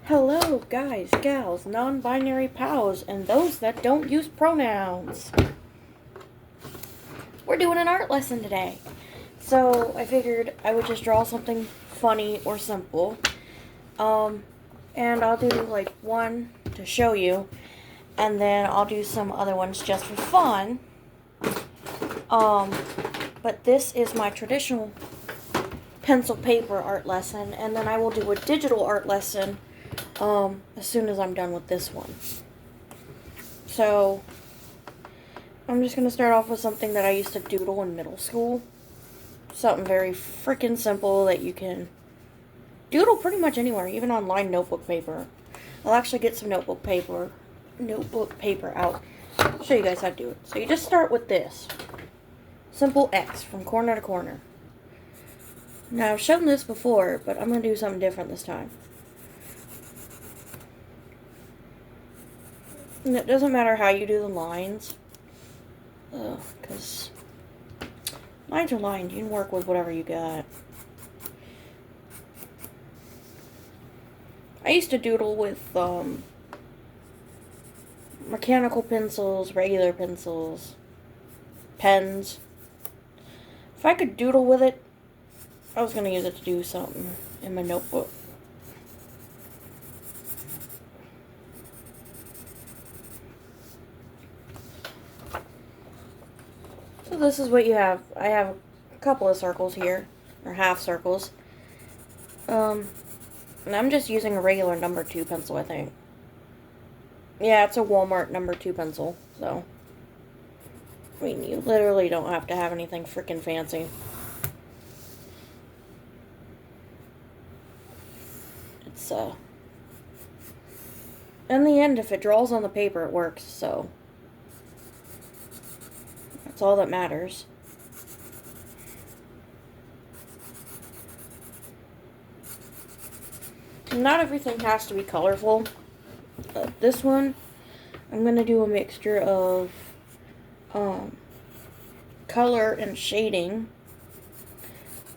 Hello, guys, gals, non-binary pals, and those that don't use pronouns. We're doing an art lesson today. So I figured I would just draw something funny or simple. And I'll do like one to show you, and then I'll do some other ones just for fun. But this is my traditional pencil paper art lesson, and then I will do a digital art lesson as soon as I'm done with this one. So, I'm just going to start off with something that I used to doodle in middle school. Something very freaking simple that you can doodle pretty much anywhere, even on lined notebook paper. I'll actually get some notebook paper out. I'll show you guys how to do it. So you just start with this. Simple X from corner to corner. Now, I've shown this before, but I'm going to do something different this time. And it doesn't matter how you do the lines, because lines are lined. You can work with whatever you got. I used to doodle with mechanical pencils, regular pencils, pens. If I could doodle with it, I was going to use it to do something in my notebook. So this is what you have. I have a couple of circles here, or half circles. And I'm just using a regular number 2 pencil, I think. Yeah, it's a Walmart number 2 pencil, so. I mean, you literally don't have to have anything freaking fancy. It's, in the end, if it draws on the paper, it works, so. That's all that matters. Not everything has to be colorful. This one, I'm going to do a mixture of color and shading.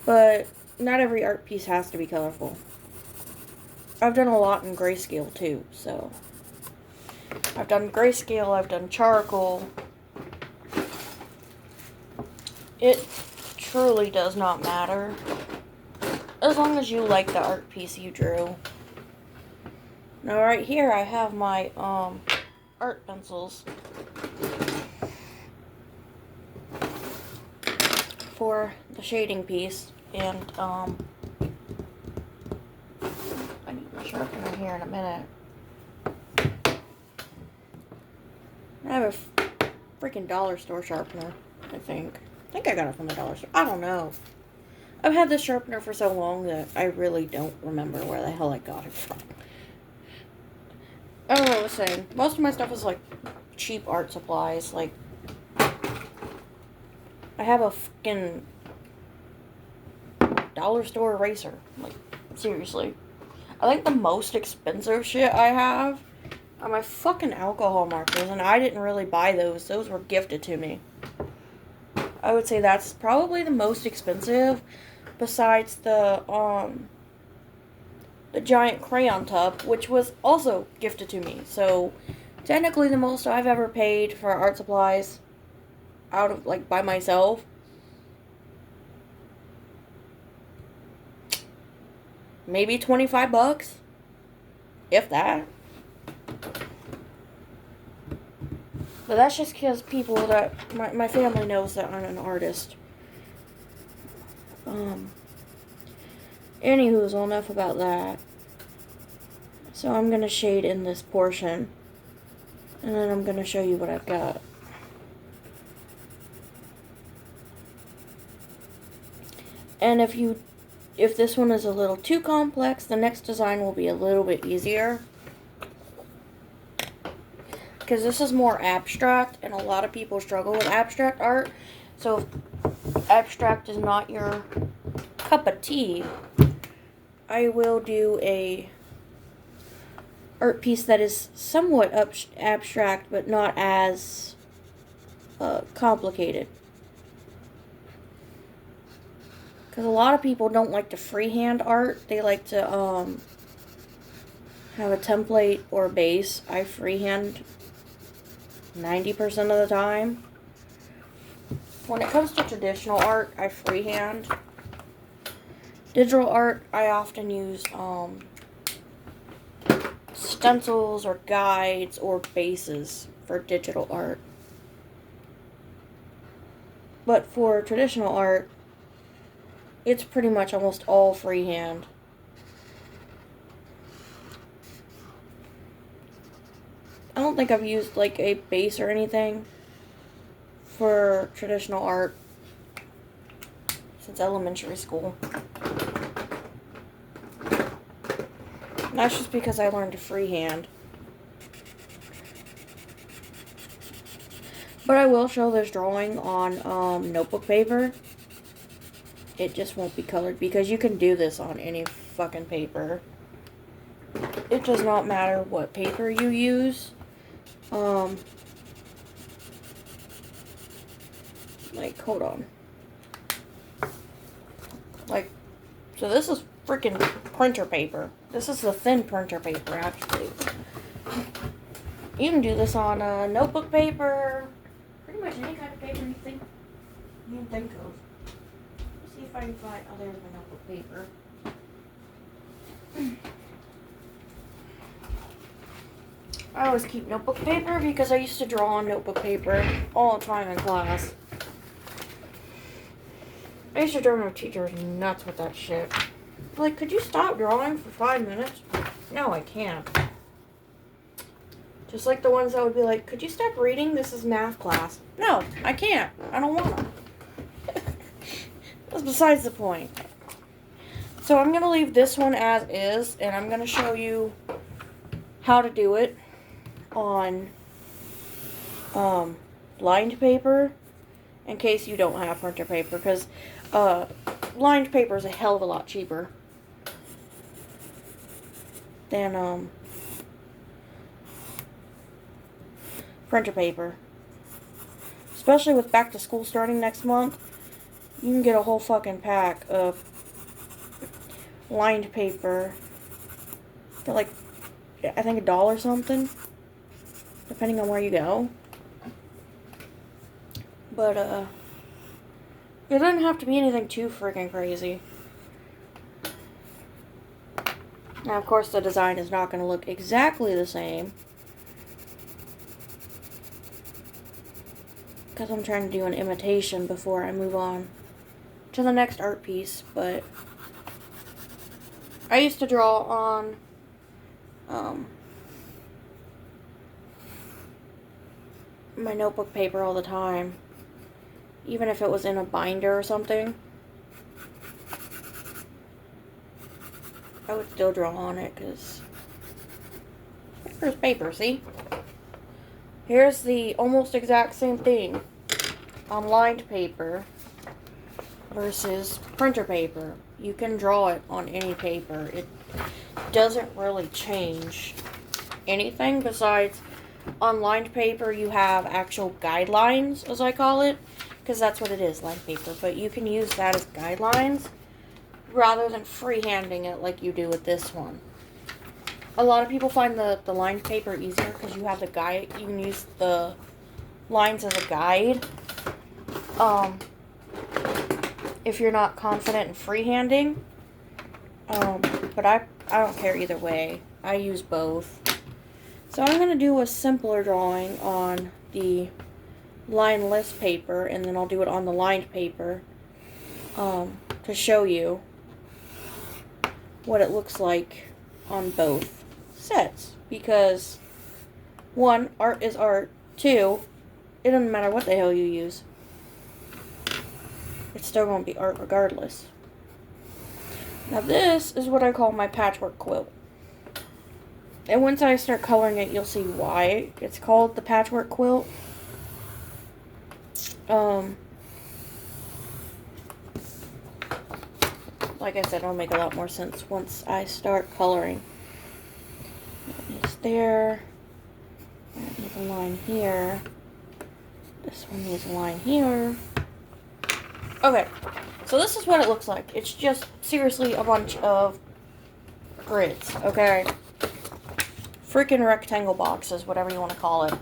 But not every art piece has to be colorful. I've done a lot in grayscale too, so. I've done grayscale, I've done charcoal. It truly does not matter, as long as you like the art piece you drew. Now right here I have my art pencils for the shading piece, and I need my sharpener here in a minute. I have a freaking dollar store sharpener, I think I got it from the dollar store. I don't know. I've had this sharpener for so long that I really don't remember where the hell I got it from. I don't know what I was saying. Most of my stuff is like cheap art supplies. Like, I have a fucking dollar store eraser. Like, seriously. I think the most expensive shit I have are my fucking alcohol markers, and I didn't really buy those. Those were gifted to me. I would say that's probably the most expensive, besides the giant crayon tub, which was also gifted to me. So, technically the most I've ever paid for art supplies out of, like, by myself, maybe $25, if that. But that's just because people that, my family knows that I'm an artist. Anywho's enough about that. So I'm going to shade in this portion, and then I'm going to show you what I've got. And if this one is a little too complex, the next design will be a little bit easier. Because this is more abstract, and a lot of people struggle with abstract art. So if abstract is not your cup of tea, I will do a art piece that is somewhat abstract, but not as complicated. Because a lot of people don't like to freehand art. They like to have a template or base, I freehand 90% of the time. When it comes to traditional art, I freehand. Digital art, I often use stencils or guides or bases for digital art. But for traditional art, it's pretty much almost all freehand. I don't think I've used like a base or anything for traditional art since elementary school. And that's just because I learned to freehand. But I will show this drawing on notebook paper. It just won't be colored because you can do this on any fucking paper. It does not matter what paper you use. Like, hold on. Like, so this is freaking printer paper. This is the thin printer paper, actually. You can do this on notebook paper. Pretty much any kind of paper you can think of. Let's see if I can find, oh, there's my notebook paper. I always keep notebook paper because I used to draw on notebook paper all the time in class. I used to drive my teachers nuts with that shit. Like, could you stop drawing for 5 minutes? No, I can't. Just like the ones that would be like, could you stop reading? This is math class. No, I can't. I don't want to. That's besides the point. So I'm going to leave this one as is, and I'm going to show you how to do it on lined paper in case you don't have printer paper, because lined paper is a hell of a lot cheaper than printer paper. Especially with back to school starting next month, you can get a whole fucking pack of lined paper for like, I think $1 something, depending on where you go. But it doesn't have to be anything too freaking crazy. Now, of course, the design is not going to look exactly the same, because I'm trying to do an imitation before I move on to the next art piece. But I used to draw on my notebook paper all the time, even if it was in a binder or something. I would still draw on it because paper's paper, see? Here's the almost exact same thing on lined paper versus printer paper. You can draw it on any paper. It doesn't really change anything besides on lined paper you have actual guidelines, as I call it, because that's what it is, lined paper. But you can use that as guidelines rather than freehanding it like you do with this one. A lot of people find the lined paper easier because you have the guide. You can use the lines as a guide. If you're not confident in freehanding. But I don't care either way. I use both. So I'm going to do a simpler drawing on the lineless paper, and then I'll do it on the lined paper to show you what it looks like on both sets. Because, one, art is art. Two, it doesn't matter what the hell you use. It's still going to be art regardless. Now this is what I call my patchwork quilt. And once I start coloring it, you'll see why it's called the patchwork quilt. Like I said, it'll make a lot more sense once I start coloring. It's there. That needs a line here. This one needs a line here. Okay, so this is what it looks like. It's just seriously a bunch of grids, okay? freaking rectangle boxes, whatever you want to call it.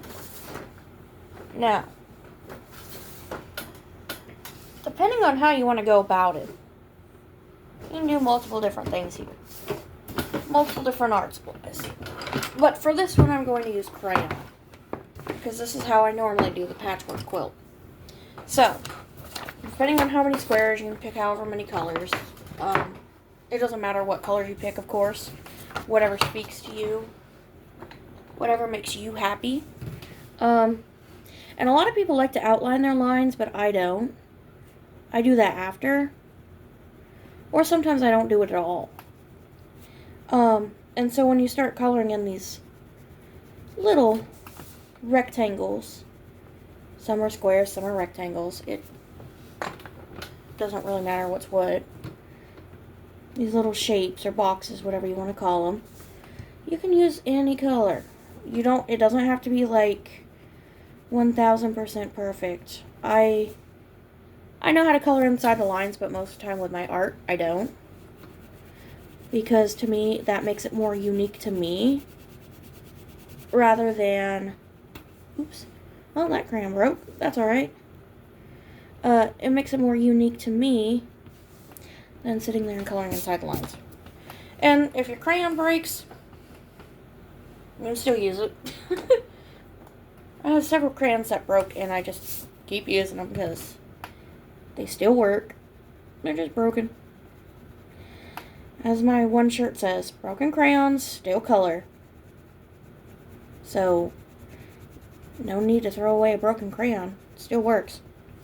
Now, depending on how you want to go about it, you can do multiple different things here. Multiple different art supplies. But for this one, I'm going to use crayon, because this is how I normally do the patchwork quilt. So, depending on how many squares, you can pick however many colors. It doesn't matter what colors you pick, of course. Whatever speaks to you. Whatever makes you happy. And a lot of people like to outline their lines, but I don't. I do that after. Or sometimes I don't do it at all. And so when you start coloring in these little rectangles, some are squares, some are rectangles, it doesn't really matter what's what. These little shapes or boxes, whatever you want to call them, you can use any color. It doesn't have to be like 1000% perfect. I know how to color inside the lines, but most of the time with my art, I don't. Because to me, that makes it more unique to me. Rather than... Oops. Well, that crayon broke. That's alright. It makes it more unique to me than sitting there and coloring inside the lines. And if your crayon breaks, you can still use it. I have several crayons that broke, and I just keep using them because they still work. They're just broken. As my one shirt says, broken crayons still color. So, no need to throw away a broken crayon. It still works.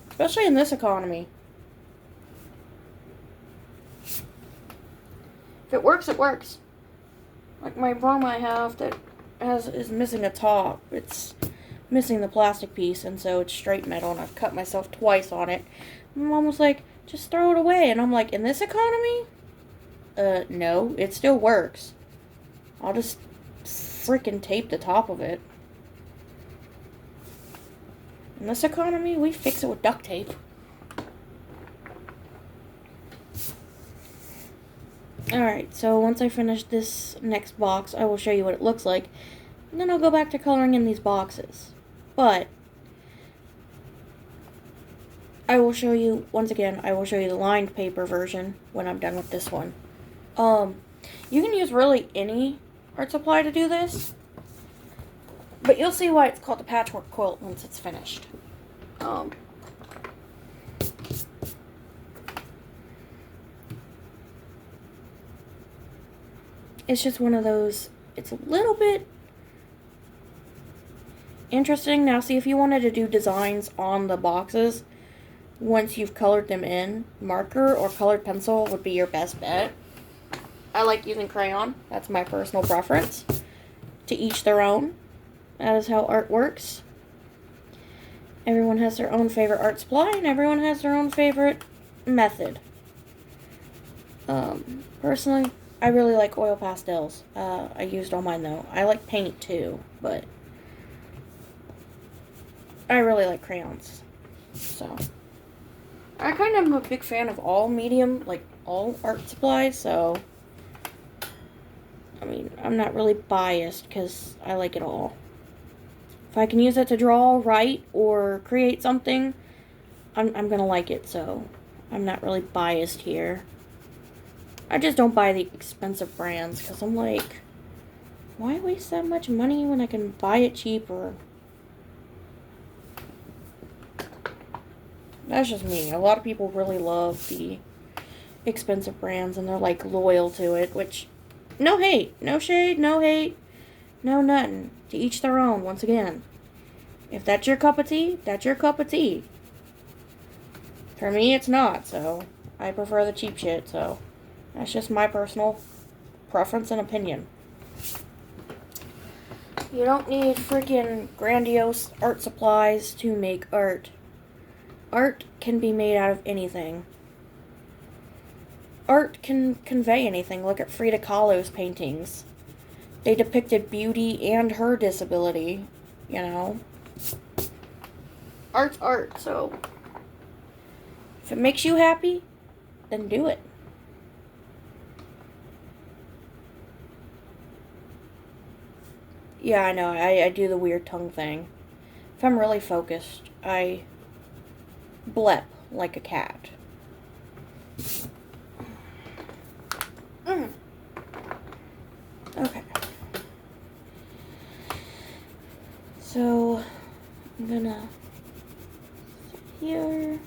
Especially in this economy. If it works, it works. Like my broom I have that is missing a top. It's missing the plastic piece, and so it's straight metal, and I've cut myself twice on it. My mom was like, just throw it away. And I'm like, in this economy? No, it still works. I'll just freaking tape the top of it. In this economy, we fix it with duct tape. Alright, so once I finish this next box, I will show you what it looks like. And then I'll go back to coloring in these boxes. But I will show you, once again, I will show you the lined paper version when I'm done with this one. You can use really any art supply to do this, but you'll see why it's called the patchwork quilt once it's finished. It's just one of those, it's a little bit interesting. Now, see, if you wanted to do designs on the boxes, once you've colored them in, marker or colored pencil would be your best bet. I like using crayon. That's my personal preference. To each their own. That is how art works. Everyone has their own favorite art supply, and everyone has their own favorite method. Personally, I really like oil pastels. I used all mine, though. I like paint, too, but I really like crayons. So, I kind of am a big fan of all medium, like, all art supplies, so I mean, I'm not really biased because I like it all. If I can use it to draw, write, or create something, I'm going to like it, so I'm not really biased here. I just don't buy the expensive brands because I'm like, why waste that much money when I can buy it cheaper? That's just me. A lot of people really love the expensive brands and they're like loyal to it, which... No hate, no shade, no hate, no nothing. To each their own, once again. If that's your cup of tea, that's your cup of tea. For me, it's not, so I prefer the cheap shit, so that's just my personal preference and opinion. You don't need freaking grandiose art supplies to make art. Art can be made out of anything. Art can convey anything. Look at Frida Kahlo's paintings. They depicted beauty and her disability, you know. Art's art, so if it makes you happy, then do it. Yeah, I know. I do the weird tongue thing. If I'm really focused, I blep like a cat. Okay. So, I'm gonna sit here.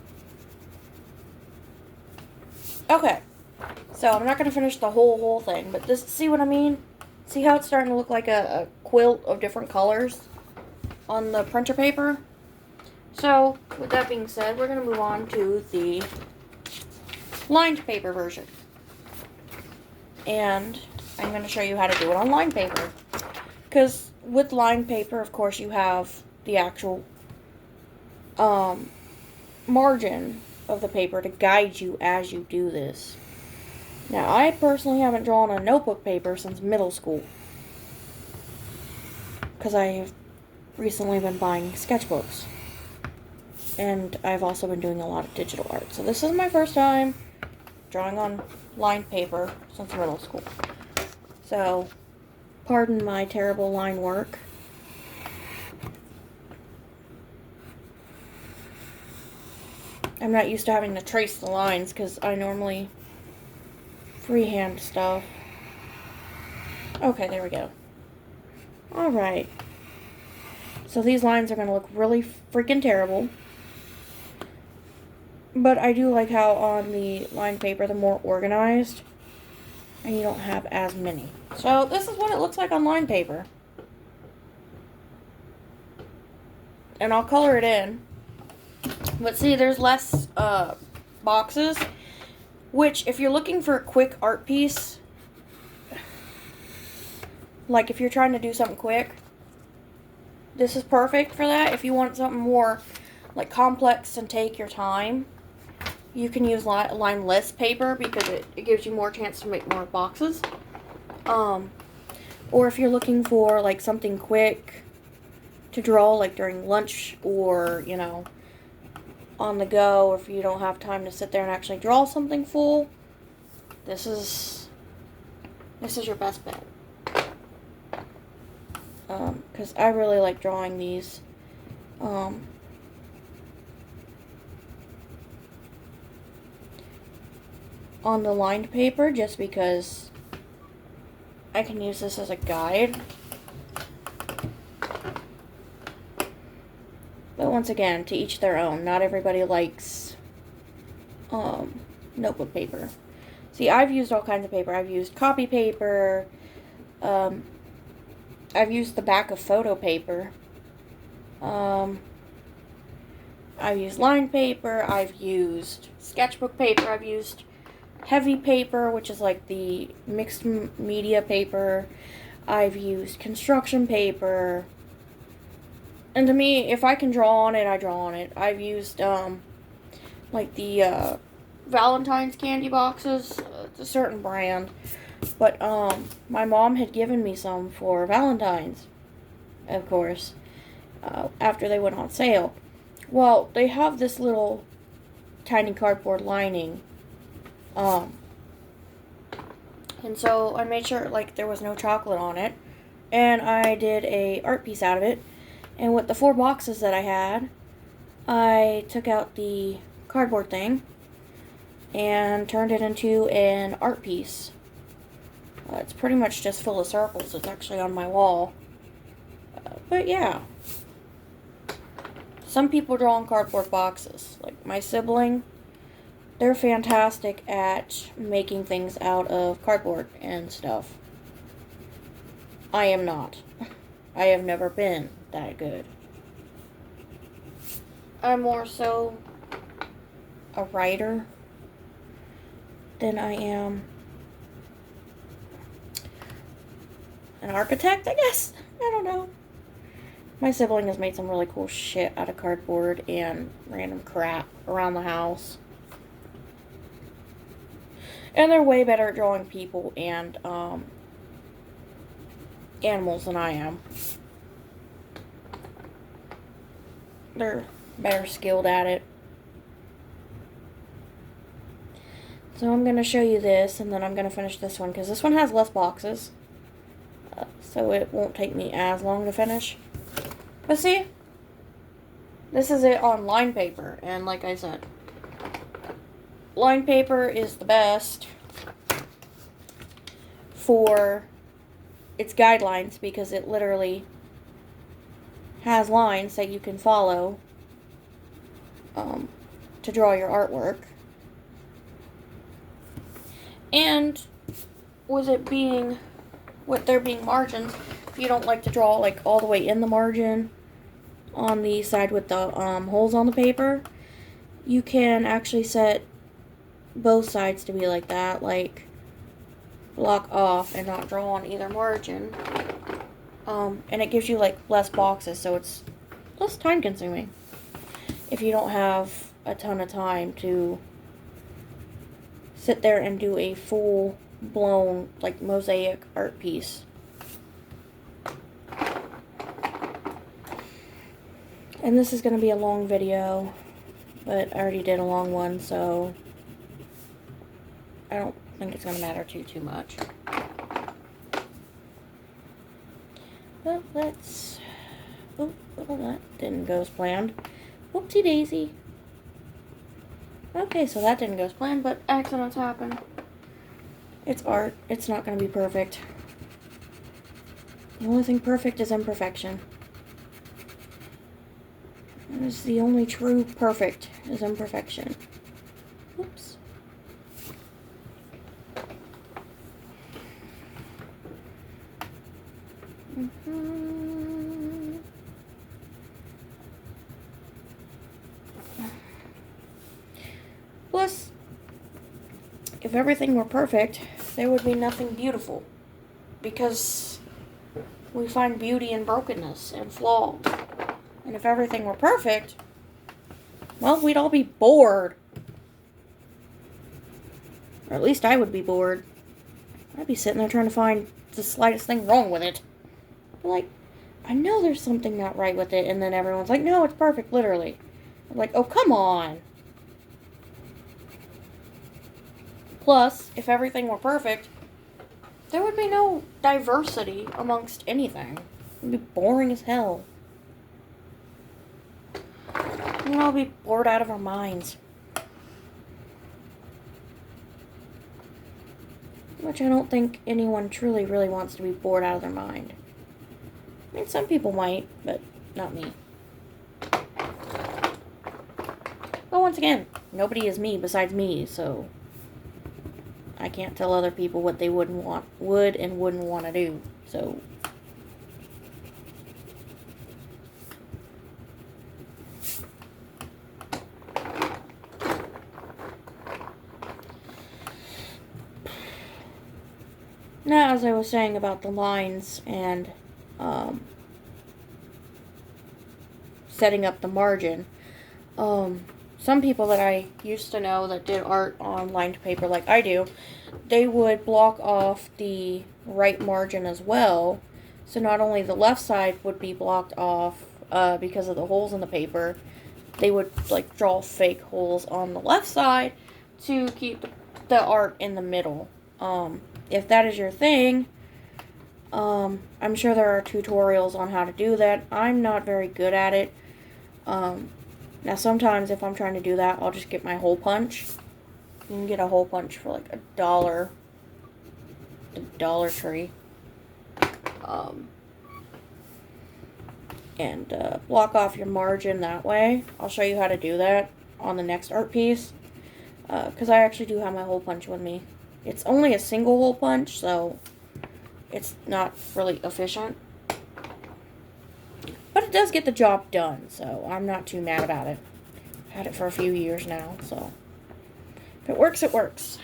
Okay. So, I'm not gonna finish the whole thing, but this, see what I mean? See how it's starting to look like a quilt of different colors on the printer paper? So, with that being said, we're gonna move on to the lined paper version. And I'm going to show you how to do it on lined paper. Because with lined paper, of course, you have the actual margin of the paper to guide you as you do this. Now, I personally haven't drawn a notebook paper since middle school. Because I have recently been buying sketchbooks. And I've also been doing a lot of digital art. So this is my first time drawing on lined paper since middle school. So, pardon my terrible line work. I'm not used to having to trace the lines because I normally freehand stuff. Okay, there we go. Alright. So these lines are going to look really freaking terrible. But I do like how on the lined paper they're more organized. And you don't have as many. So this is what it looks like on lined paper. And I'll color it in. But see, there's less boxes. Which, if you're looking for a quick art piece, like if you're trying to do something quick, this is perfect for that. If you want something more like complex and take your time, you can use lineless paper because it gives you more chance to make more boxes. Or if you're looking for like something quick to draw like during lunch or, you know, on the go, or if you don't have time to sit there and actually draw something full, this is your best bet. Because I really like drawing these. On the lined paper, just because I can use this as a guide. But once again, to each their own. Not everybody likes notebook paper. See, I've used all kinds of paper. I've used copy paper. I've used the back of photo paper. I've used lined paper. I've used sketchbook paper. I've used heavy paper, which is like the mixed media paper. I've used construction paper. And to me, if I can draw on it, I draw on it. I've used, like the, Valentine's candy boxes. It's a certain brand. But, my mom had given me some for Valentine's, of course, after they went on sale. Well, they have this little tiny cardboard lining. And so I made sure, like, there was no chocolate on it. And I did a art piece out of it. And with the 4 boxes that I had, I took out the cardboard thing and turned it into an art piece. It's pretty much just full of circles. It's actually on my wall. But yeah. Some people draw on cardboard boxes. Like my sibling, they're fantastic at making things out of cardboard and stuff. I am not. I have never been that good. I'm more so a writer than I am an architect, I guess. I don't know. My sibling has made some really cool shit out of cardboard and random crap around the house. And they're way better at drawing people and animals than I am. They're better skilled at it. So I'm going to show you this, and then I'm going to finish this one, because this one has less boxes. so it won't take me as long to finish. But see, this is it on line paper, and like I said, line paper is the best for its guidelines because it literally has lines that you can follow to draw your artwork. And with there being margins, if you don't like to draw like all the way in the margin on the side with the holes on the paper, you can actually set both sides to be like that, like block off and not draw on either margin. And it gives you like less boxes, so it's less time consuming if you don't have a ton of time to sit there and do a full blown like mosaic art piece. And this is going to be a long video, but I already did a long one, so I don't think it's going to matter too much. But let's... Oh, well, that didn't go as planned. Whoopsie daisy. Okay, so that didn't go as planned, but accidents happen. It's art. It's not going to be perfect. The only thing perfect is imperfection. That is the only true perfect, is imperfection. Oops. Plus, if everything were perfect, there would be nothing beautiful. Because we find beauty in brokenness and flaws. And if everything were perfect, well, we'd all be bored. Or at least I would be bored. I'd be sitting there trying to find the slightest thing wrong with it. But like, I know there's something not right with it, and then everyone's like, no, it's perfect, literally. I'm like, oh, come on. Plus, if everything were perfect, there would be no diversity amongst anything. It would be boring as hell. We'd all be bored out of our minds. Which I don't think anyone truly really wants to be bored out of their mind. I mean, some people might, but not me. But once again, nobody is me besides me, so I can't tell other people what they would and wouldn't want to do. So now, as I was saying about the lines and setting up the margin, some people that I used to know that did art on lined paper like I do, they would block off the right margin as well. So not only the left side would be blocked off because of the holes in the paper, they would like draw fake holes on the left side to keep the art in the middle. If that is your thing, I'm sure there are tutorials on how to do that. I'm not very good at it. Now sometimes if I'm trying to do that, I'll just get my hole punch. You can get a hole punch for like $1 at Dollar Tree. And block off your margin that way. I'll show you how to do that on the next art piece. Because I actually do have my hole punch with me. It's only a single hole punch, so it's not really efficient. But it does get the job done, so I'm not too mad about it. I've had it for a few years now, so if it works, it works.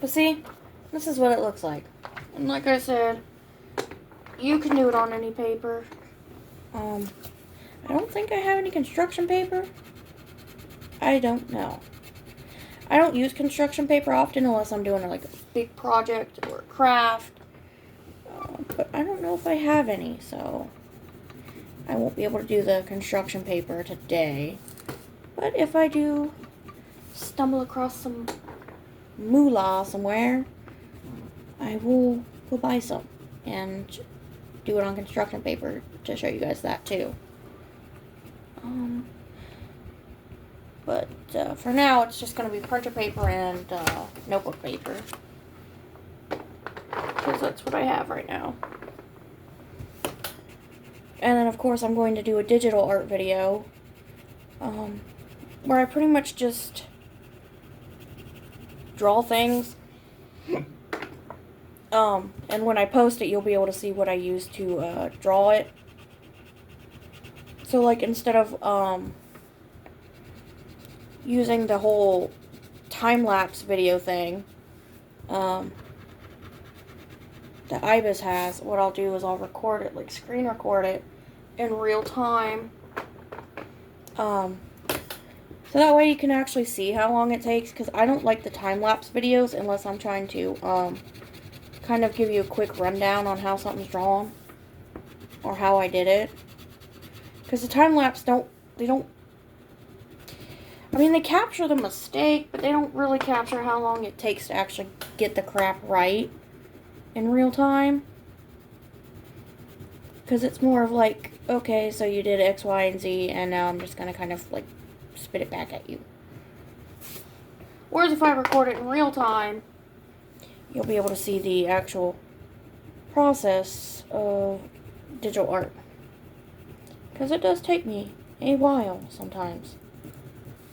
But see, this is what it looks like. And like I said, you can do it on any paper. I don't think I have any construction paper. I don't know. I don't use construction paper often unless I'm doing like a big project or a craft. But I don't know if I have any, so I won't be able to do the construction paper today. But if I do stumble across some moolah somewhere, I will go buy some and do it on construction paper to show you guys that too. But for now, it's just going to be printer paper and notebook paper. Because that's what I have right now. And then, of course, I'm going to do a digital art video. Where I pretty much just draw things. And when I post it, you'll be able to see what I use to draw it. So, like, instead of using the whole time-lapse video thing that IBIS has, what I'll do is I'll record it, like screen record it in real time. So that way you can actually see how long it takes, because I don't like the time-lapse videos unless I'm trying to kind of give you a quick rundown on how something's drawn or how I did it. Because the time-lapse they capture the mistake, but they don't really capture how long it takes to actually get the crap right in real time. Because it's more of like, okay, so you did X, Y, and Z, and now I'm just going to kind of like spit it back at you. Whereas if I record it in real time, you'll be able to see the actual process of digital art. Because it does take me a while sometimes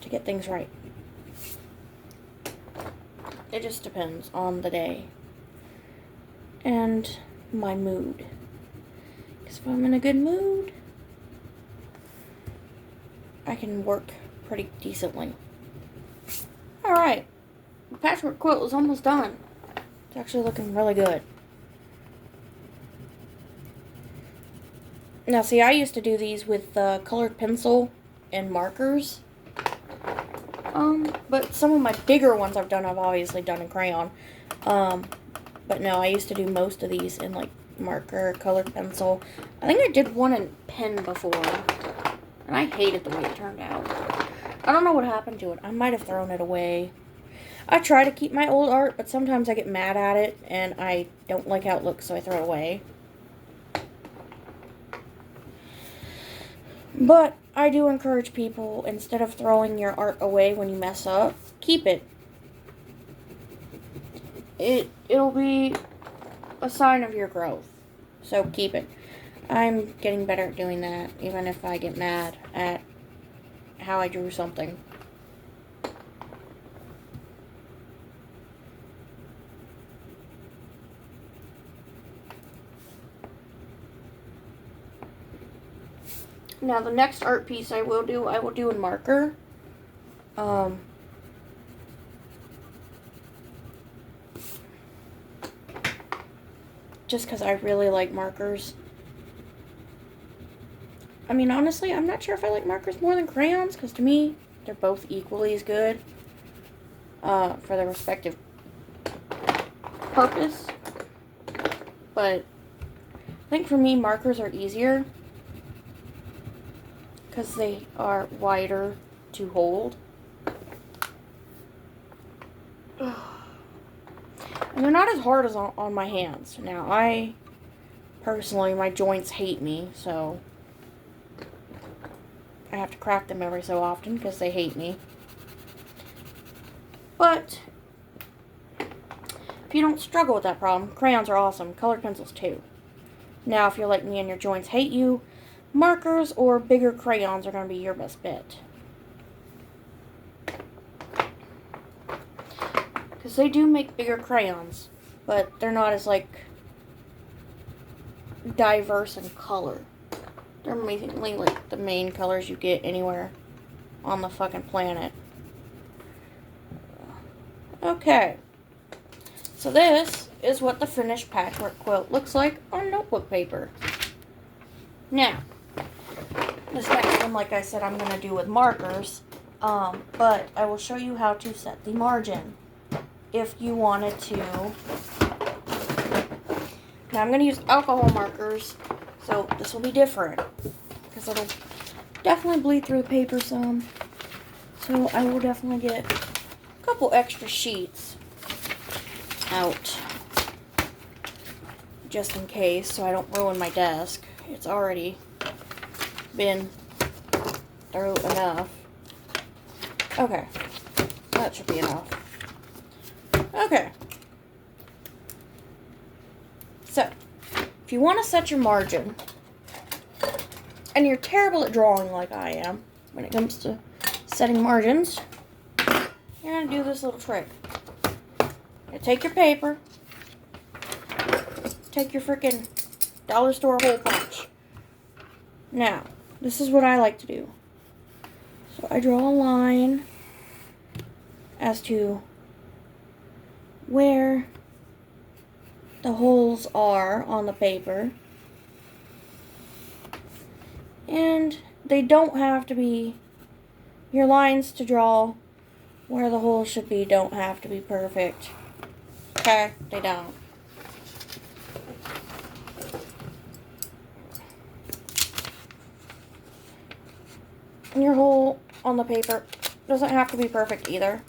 to get things right. It just depends on the day and my mood. Because if I'm in a good mood, I can work pretty decently. Alright, the patchwork quilt is almost done. It's actually looking really good. Now see, I used to do these with colored pencil and markers. But some of my bigger ones I've obviously done in crayon. But no, I used to do most of these in like marker, colored pencil. I think I did one in pen before, and I hated the way it turned out. I don't know what happened to it. I might have thrown it away. I try to keep my old art, but sometimes I get mad at it, and I don't like how it looks, so I throw it away. But I do encourage people, instead of throwing your art away when you mess up, keep it. It'll be a sign of your growth. So keep it. I'm getting better at doing that, even if I get mad at how I drew something. Now the next art piece I will do in marker. Just because I really like markers. I mean, honestly, I'm not sure if I like markers more than crayons, because to me, they're both equally as good for their respective purpose. But I think for me, markers are easier because they are wider to hold. And they're not as hard as on my hands. Now, I personally, my joints hate me, so I have to crack them every so often because they hate me. But if you don't struggle with that problem, crayons are awesome. Colored pencils too. Now, if you're like me and your joints hate you, markers or bigger crayons are going to be your best bet. Because they do make bigger crayons, but they're not as, like, diverse in color. They're mainly, like, the main colors you get anywhere on the fucking planet. Okay. So this is what the finished patchwork quilt looks like on notebook paper. Now, this next one, like I said, I'm going to do with markers. But I will show you how to set the margin if you wanted to. Now I'm going to use alcohol markers, so this will be different. because it'll definitely bleed through the paper some. So I will definitely get a couple extra sheets out just in case, so I don't ruin my desk. It's already been through enough. Okay, that should be enough. Okay. So, if you want to set your margin, and you're terrible at drawing like I am when it comes to setting margins, you're going to do this little trick. You take your paper, take your freaking dollar store hole punch. Now, this is what I like to do. So I draw a line as to where the holes are on the paper. And they don't have to be, your lines to draw where the holes should be don't have to be perfect. Okay? They don't. And your hole on the paper doesn't have to be perfect either.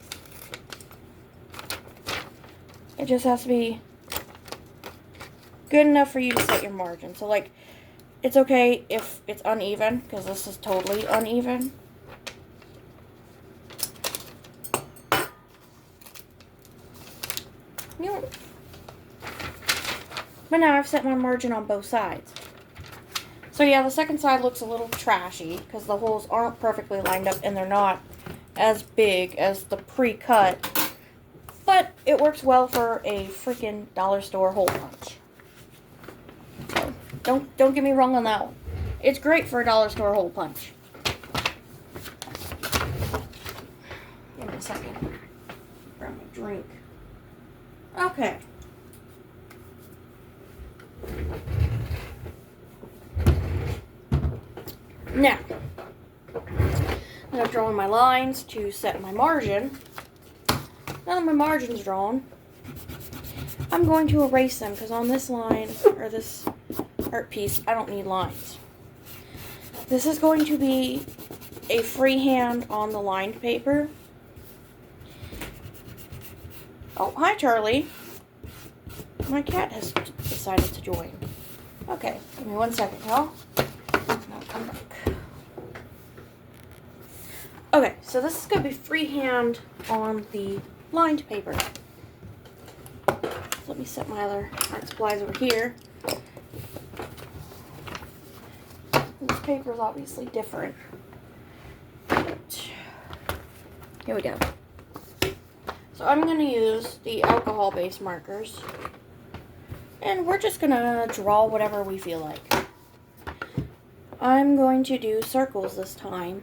It just has to be good enough for you to set your margin. So, like, it's okay if it's uneven, because this is totally uneven. But now I've set my margin on both sides. So yeah, the second side looks a little trashy, because the holes aren't perfectly lined up, and they're not as big as the pre-cut. But it works well for a freaking dollar store hole punch. So, don't get me wrong on that one. It's great for a dollar store hole punch. Give me a second. Grab my drink. Okay. Now, I'm drawing my lines to set my margin. Now that my margin's drawn, I'm going to erase them, because on this line, or this art piece, I don't need lines. This is going to be a freehand on the lined paper. Oh, hi Charlie. My cat has decided to join. Okay, give me 1 second, y'all. Now come back. Okay, so this is going to be freehand on the lined paper. So let me set my other art supplies over here. This paper is obviously different. But here we go. So I'm going to use the alcohol-based markers. And we're just going to draw whatever we feel like. I'm going to do circles this time.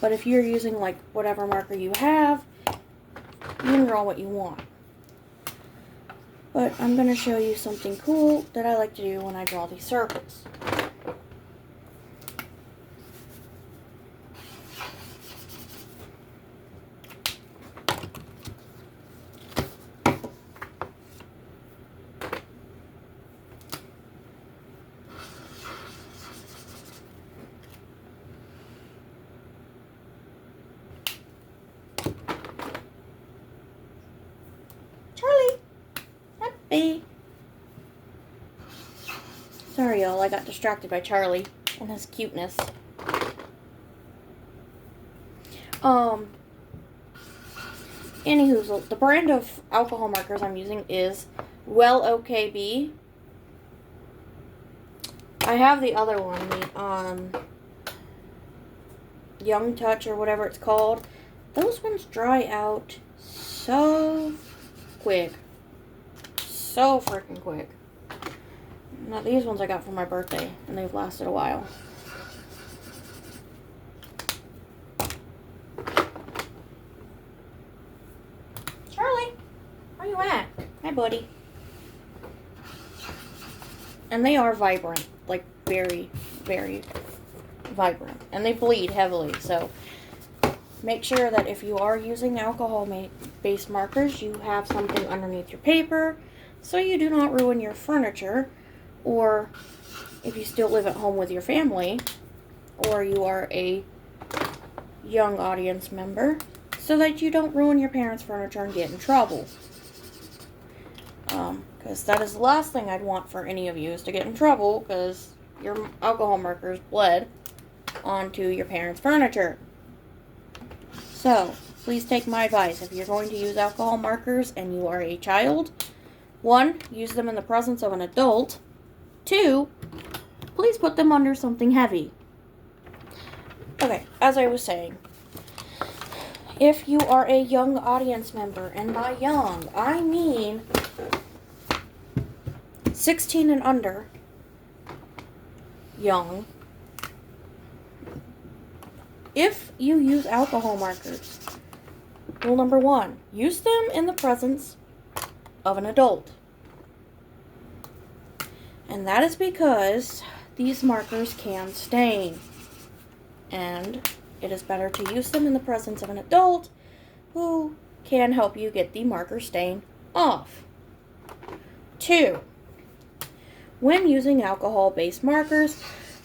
But if you're using like whatever marker you have, you can draw what you want. But I'm going to show you something cool that I like to do when I draw these circles. Sorry, y'all. I got distracted by Charlie and his cuteness. Anywho, the brand of alcohol markers I'm using is Well OKB. I have the other one, the Young Touch or whatever it's called. Those ones dry out so quick. So freaking quick. Now these ones I got for my birthday, and they've lasted a while. Charlie, where you at? Hi, buddy. And they are vibrant, like very, very vibrant. And they bleed heavily, so make sure that if you are using alcohol-based markers, you have something underneath your paper so you do not ruin your furniture or if you still live at home with your family, or you are a young audience member, so that you don't ruin your parents' furniture and get in trouble. Because that is the last thing I'd want for any of you, is to get in trouble because your alcohol markers bled onto your parents' furniture. So, please take my advice. If you're going to use alcohol markers and you are a child, 1, use them in the presence of an adult. 2, please put them under something heavy. Okay, as I was saying, if you are a young audience member, and by young, I mean 16 and under, young, if you use alcohol markers, rule number 1, use them in the presence of an adult. And that is because these markers can stain. And it is better to use them in the presence of an adult who can help you get the marker stain off. 2, when using alcohol-based markers,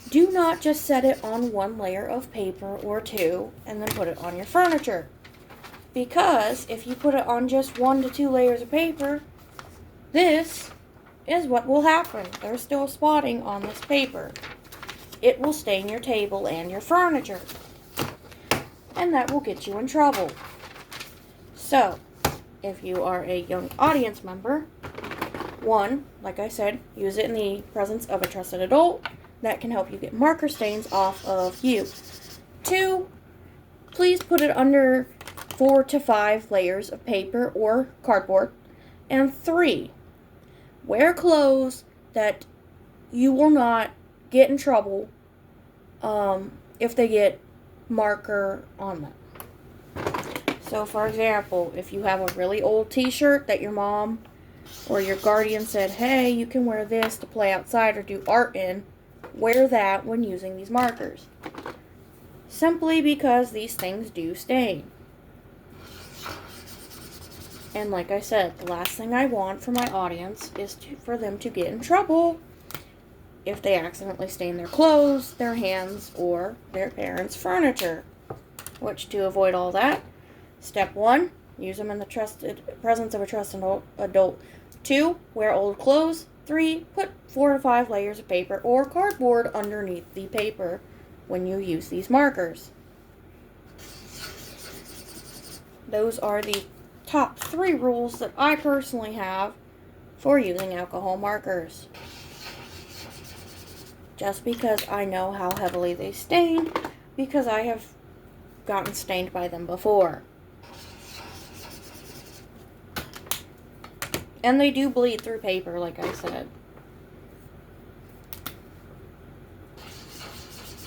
do not just set it on one layer of paper or 2 and then put it on your furniture. Because if you put it on just 1 to 2 layers of paper, this is what will happen. There's still spotting on this paper. It will stain your table and your furniture. And that will get you in trouble. So, if you are a young audience member, 1, like I said, use it in the presence of a trusted adult that can help you get marker stains off of you. 2, please put it under 4 to 5 layers of paper or cardboard. And 3, wear clothes that you will not get in trouble if they get marker on them. So, for example, if you have a really old t-shirt that your mom or your guardian said, hey, you can wear this to play outside or do art in, wear that when using these markers. Simply because these things do stain. And like I said, the last thing I want for my audience is for them to get in trouble if they accidentally stain their clothes, their hands, or their parents' furniture. Which, to avoid all that, step 1, use them in the presence of a trusted adult. 2, wear old clothes. 3, put 4 to 5 layers of paper or cardboard underneath the paper when you use these markers. Those are the top 3 rules that I personally have for using alcohol markers. Just because I know how heavily they stain, because I have gotten stained by them before. And they do bleed through paper, like I said.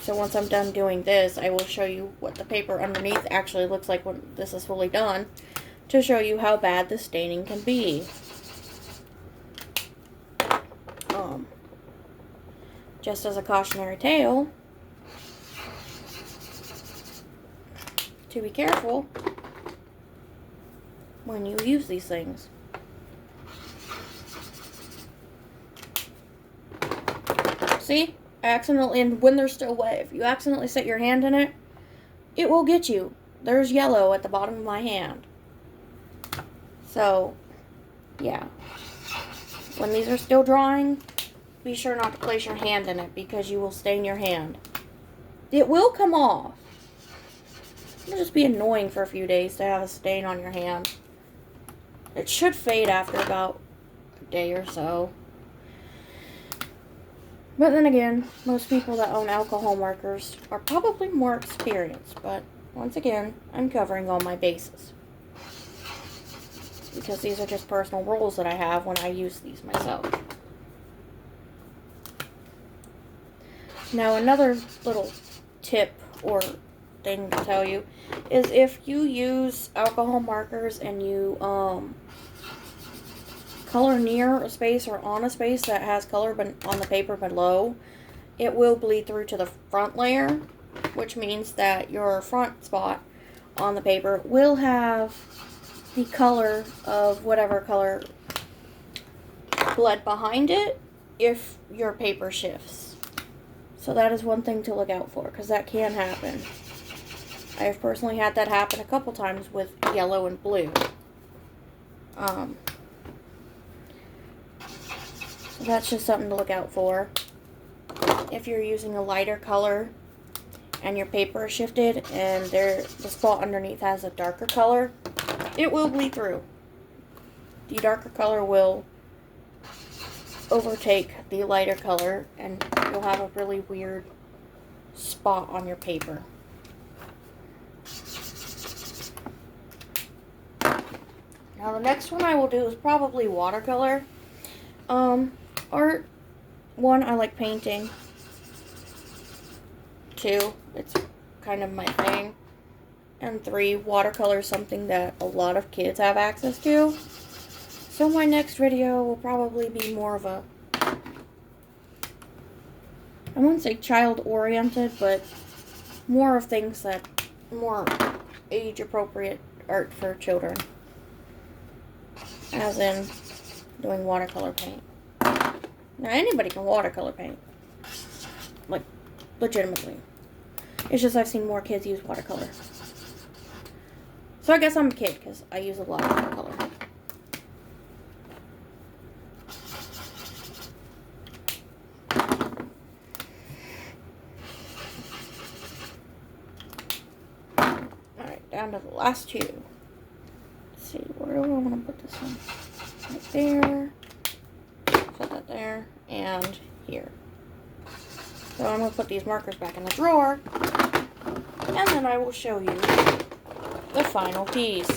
So once I'm done doing this, I will show you what the paper underneath actually looks like when this is fully done, to show you how bad the staining can be. Just as a cautionary tale, to be careful when you use these things. See? Accidentally, and when they're still wet, if you accidentally set your hand in it, it will get you. There's yellow at the bottom of my hand. So, yeah. When these are still drying, be sure not to place your hand in it because you will stain your hand. It will come off. It'll just be annoying for a few days to have a stain on your hand. It should fade after about a day or so. But then again, most people that own alcohol markers are probably more experienced. But once again, I'm covering all my bases. Because these are just personal rules that I have when I use these myself. Now, another little tip or thing to tell you is if you use alcohol markers and you color near a space or on a space that has color but on the paper below, it will bleed through to the front layer, which means that your front spot on the paper will have the color of whatever color bled behind it if your paper shifts. So that is one thing to look out for, because that can happen. I have personally had that happen a couple times with yellow and blue. So that's just something to look out for. If you're using a lighter color and your paper is shifted and the spot underneath has a darker color, it will bleed through. The darker color will overtake the lighter color and you'll have a really weird spot on your paper. Now the next one I will do is probably watercolor. Art, 1, I like painting. 2, it's kind of my thing. And 3, watercolor is something that a lot of kids have access to. So my next video will probably be more of a, I wouldn't say child-oriented, but more of things that, more age-appropriate art for children. As in, doing watercolor paint. Now, anybody can watercolor paint. Like, legitimately. It's just I've seen more kids use watercolor. So I guess I'm a kid, because I use a lot of watercolor. Alright, down to the last 2. Let's see, where do I want to put this one? Right there. Put that there. And here. So I'm going to put these markers back in the drawer. And then I will show you the final piece.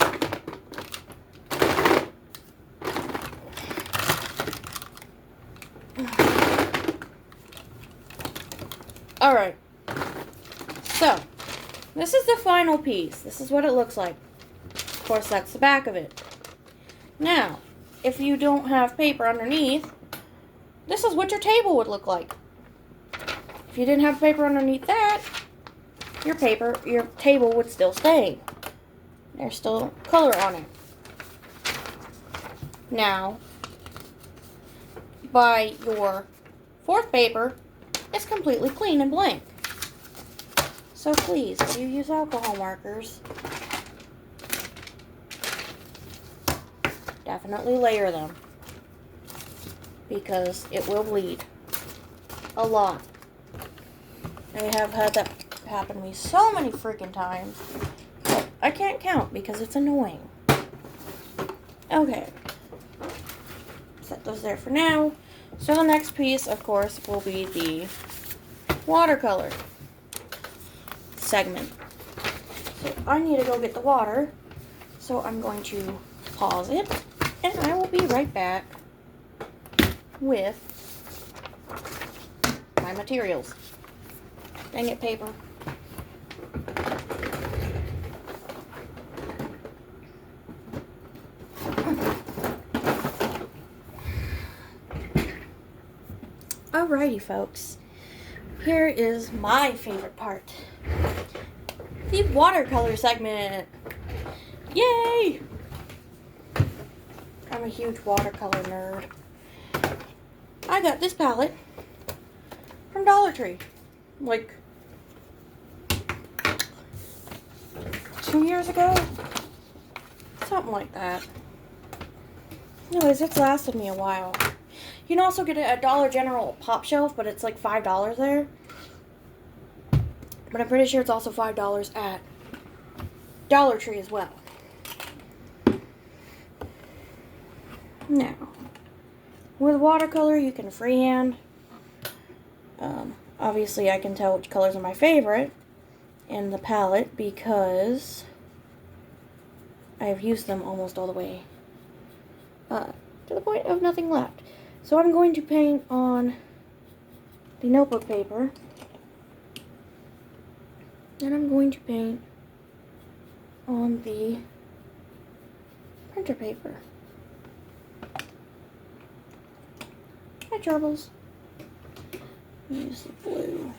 Alright. So, this is the final piece. This is what it looks like. Of course, that's the back of it. Now, if you don't have paper underneath, this is what your table would look like. If you didn't have paper underneath that, your table would still stain. There's still color on it. Now, by your 4th paper, it's completely clean and blank. So please, if you use alcohol markers, definitely layer them. Because it will bleed. A lot. I have had that happen to me so many freaking times. But I can't count because it's annoying. Okay. Set those there for now. So the next piece, of course, will be the watercolor segment. So I need to go get the water. So I'm going to pause it. And I will be right back with my materials. Dang it, paper. Alrighty, folks. Here is my favorite part. The watercolor segment. Yay! I'm a huge watercolor nerd. I got this palette from Dollar Tree. Like 2 years ago? Something like that. Anyways, it's lasted me a while. You can also get it at Dollar General Pop Shelf, but it's like $5 there. But I'm pretty sure it's also $5 at Dollar Tree as well. Now, with watercolor, you can freehand. Obviously, I can tell which colors are my favorite in the palette because I have used them almost all the way to the point of nothing left. So I'm going to paint on the notebook paper, and I'm going to paint on the printer paper. Hi, Troubles. Use the blue.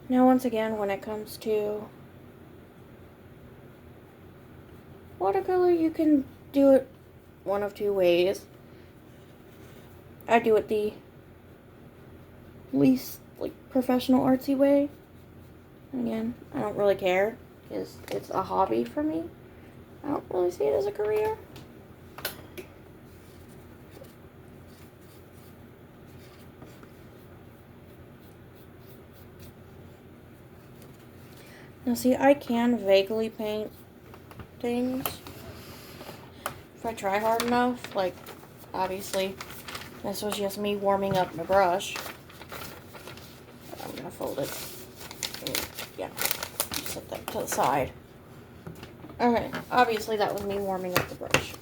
Now, once again, when it comes to watercolor, you can do it one of 2 ways. I do it the least, like, professional artsy way. And again, I don't really care, because it's a hobby for me. I don't really see it as a career. Now see, I can vaguely paint things if I try hard enough. Like, obviously, this was just me warming up my brush. I'm gonna fold it. Yeah, set that to the side. Okay, obviously that was me warming up the brush.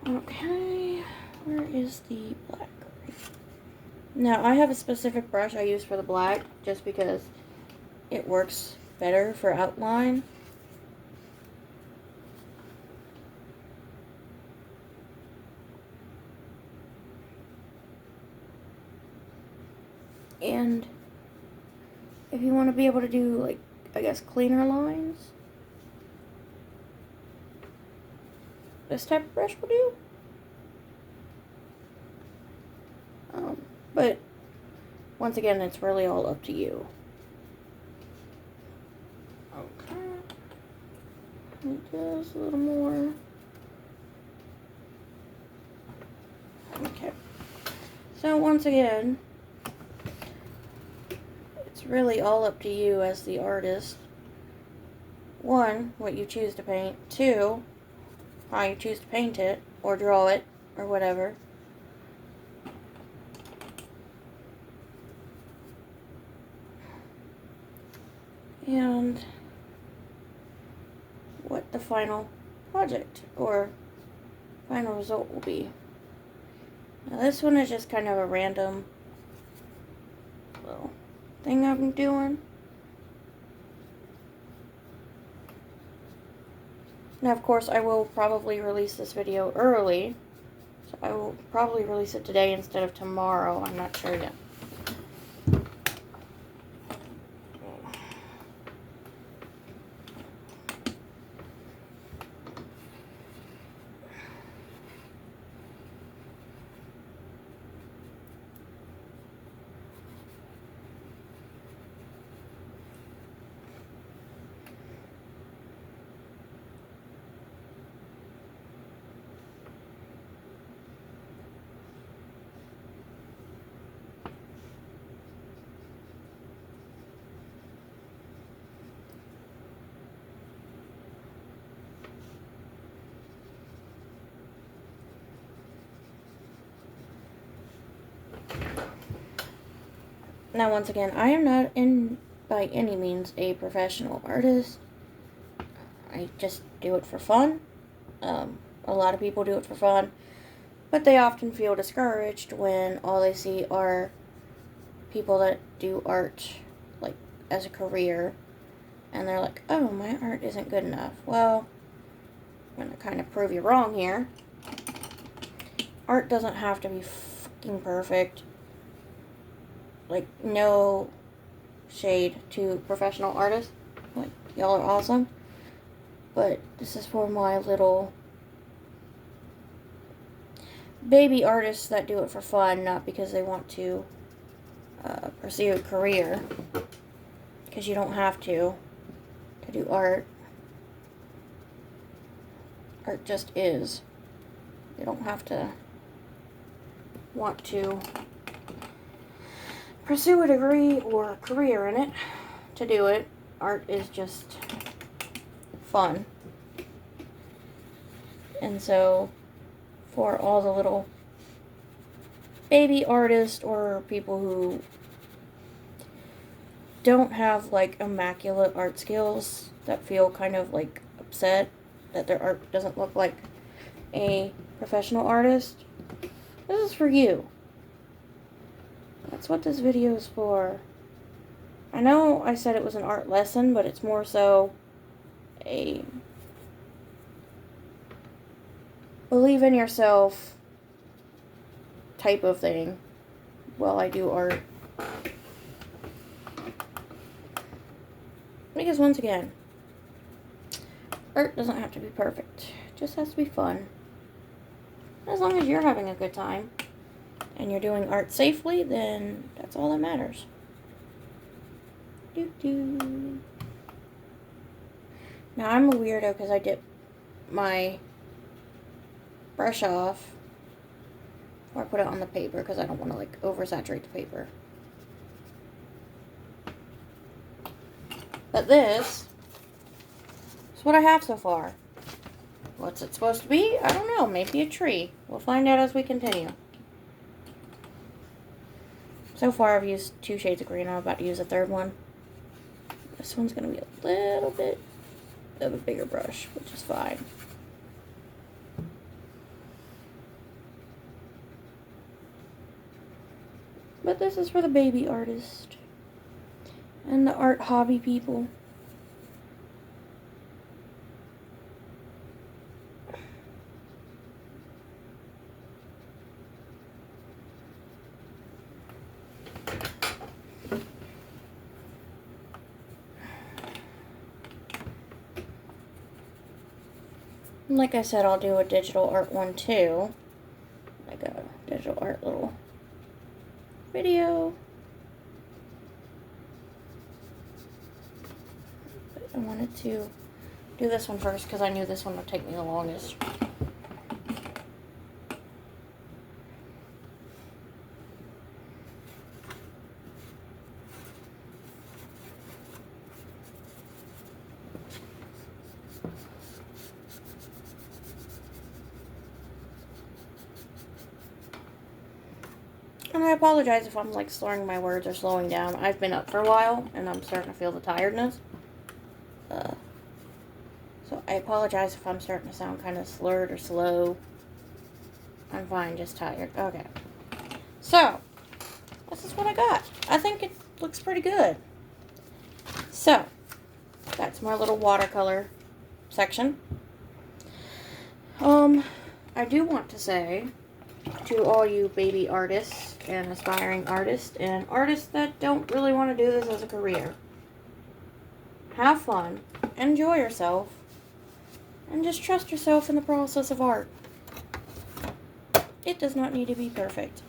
Okay, where is the black? Now, I have a specific brush I use for the black, just because it works better for outline. And if you want to be able to do, like, I guess, cleaner lines, this type of brush will do. But once again, it's really all up to you. Okay. Just a little more. Okay. So once again, it's really all up to you as the artist. 1, what you choose to paint. 2, how you choose to paint it, or draw it, or whatever. And what the final project or final result will be. Now this one is just kind of a random little thing I'm doing. Now of course I will probably release this video early, so I will probably release it today instead of tomorrow. I'm not sure yet. Now, once again, I am not by any means a professional artist. I just do it for fun. A lot of people do it for fun, but they often feel discouraged when all they see are people that do art, like, as a career, and they're like, oh, my art isn't good enough. Well, I'm going to kind of prove you wrong here. Art doesn't have to be fucking perfect. Like, no shade to professional artists. Like, y'all are awesome. But this is for my little baby artists that do it for fun, not because they want to pursue a career. Because you don't have to do art. Art just is. You don't have to want to pursue a degree or a career in it to do it. Art is just fun. And so, for all the little baby artists or people who don't have, like, immaculate art skills, that feel kind of, like, upset that their art doesn't look like a professional artist, this is for you. That's what this video is for. I know I said it was an art lesson, but it's more so a believe in yourself type of thing while I do art. Because once again, art doesn't have to be perfect. It just has to be fun. As long as you're having a good time and you're doing art safely, then that's all that matters. Doo-doo. Now, I'm a weirdo because I dip my brush off before I put it on the paper because I don't want to, like, oversaturate the paper. But this is what I have so far. What's it supposed to be? I don't know. Maybe a tree. We'll find out as we continue. So far, I've used 2 shades of green. I'm about to use a third one. This one's going to be a little bit of a bigger brush, which is fine. But this is for the baby artist and the art hobby people. And like I said, I'll do a digital art one too. Like a digital art little video. But I wanted to do this one first because I knew this one would take me the longest. And I apologize if I'm like slurring my words or slowing down. I've been up for a while and I'm starting to feel the tiredness. So I apologize if I'm starting to sound kind of slurred or slow. I'm fine, just tired. Okay. So, this is what I got. I think it looks pretty good. So, that's my little watercolor section. I do want to say to all you baby artists and aspiring artists and artists that don't really want to do this as a career. Have fun, enjoy yourself, and just trust yourself in the process of art. It does not need to be perfect.